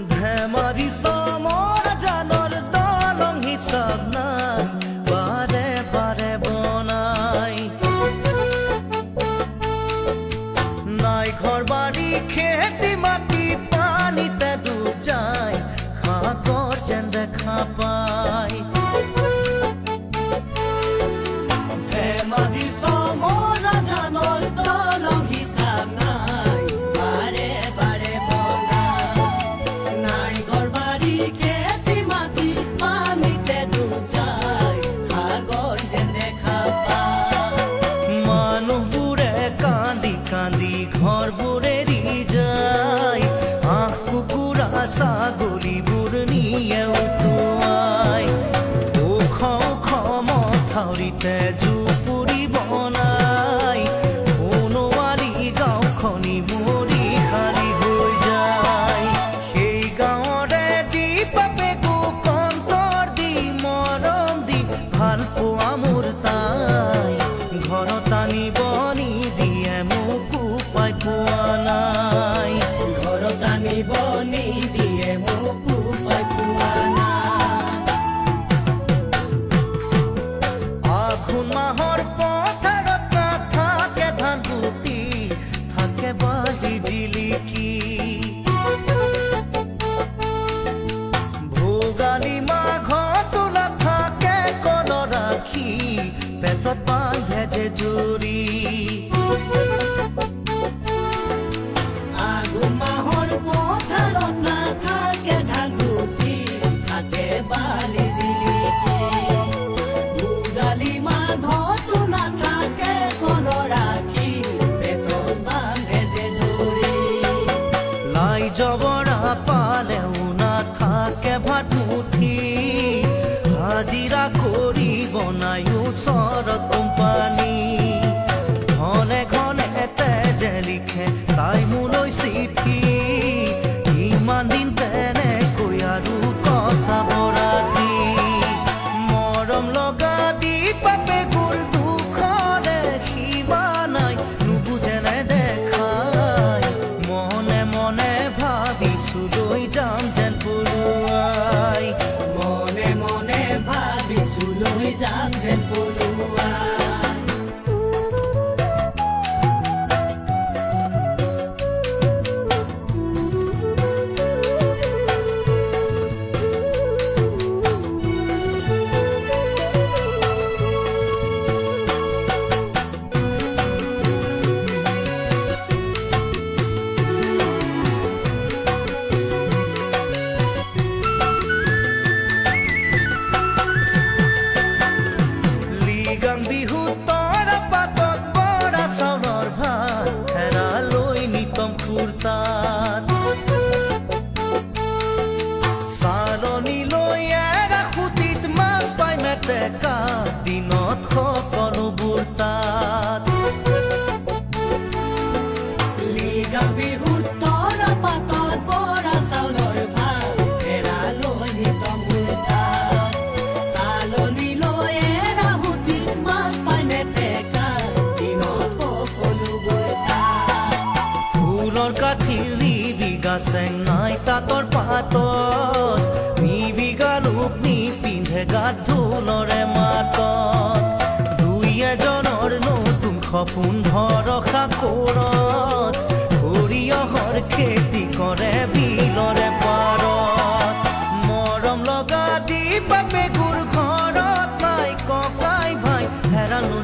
ধেমাজি চমৰ জানৰ দলং হিচাপ নাই বাৰে বাৰে বনাই নাই ঘৰ বাৰী খেতি মাটি পানীতে ডুব যায় সাগৰ যেন দেখা পায় ধেমাজি চমৰ জানৰ দলং হিচাপ নাই বাৰে বাৰে বনাই নাই ঘৰ বাৰী খেতি মাটি পানীতে ডুব যায় সাগৰ যেন দেখা পায় মানুহবোৰে কান্দি কান্দি ঘৰবোৰ এৰি যায় আহ কুকুৰা ছাগলীবোৰ নিয়ে উটুৱাই ওখ ওখ মথাউৰিতে জুপুৰি বনাই সোণোৱালী গাঁওখনি মৰি খালী হৈ যায় সেই গাঁৱৰে বাপেকো কন্তৰ দি মৰম দি ভাল পোৱা মোৰ তাই ঘৰত আনিব নিদিয়ে মোকো পাই পোৱা নাই ঘৰত আনিব নিদিয়ে মোকো পাই পোৱা নাই আঘোণ মাহৰ পথাৰত নাথাকে ধান গুটি থাকে বালি জিলিকি ভোগালী মাঘতো নাথাকে কণ ৰাখি পেটত বান্ধে যে জুৰি আঘোণ মাহৰ পথাৰত নাথাকে ধান গুটি থাকে বালি জিলিকি ভোগালী মাঘতো নাথাকে কণ ৰাখি পেটত বান্ধে যে জুৰি লাই জবৰা পালেও নাথাকে ভাত মুঠি হাজিৰা কৰি বনাই ওচৰত কোম্পানী ঘনে ঘনে তেজে লিখে তাই মোলৈ চিঠি ইমান দিন তেনেকৈ আৰু কথা বৰাতি মৰম লগা দি বাপেকৰ দুখৰে সীমা নাই নুবুজে নেদেখাই মনে মনে ভাবিছো লৈ যাম যেন পলুৱাই মনে মনে ভাবিছো লৈ যাম যেন পলুৱাই গান বিহু তৰা পাতত বৰা চাউলৰ ভাত হেৰালৈ নিতম খুৰ্তাত চালনী লৈ এৰা সুতিত মাছ পাই মেটেকা দিনত সকলোবোৰ তাত লিগা বিহু তৰা পাতত বৰা চাউলৰ ভাত হেৰালৈ নিতম খুৰ্তাত চালনী লৈ ফুলৰ কাঠিলি বিঘা চেং নাই তাঁতৰ পাতত নিবিঘা লোক নিপিন্ধে গাত ঢোলৰে মাতত দুই এজনৰ নতুন সপোন ভৰসা কোৰত সৰিয়হৰ খেতি কৰে বিলৰে পাৰত মৰম লগা দি বাপেকৰ ঘৰত নাই ককাই ভাই হেৰালো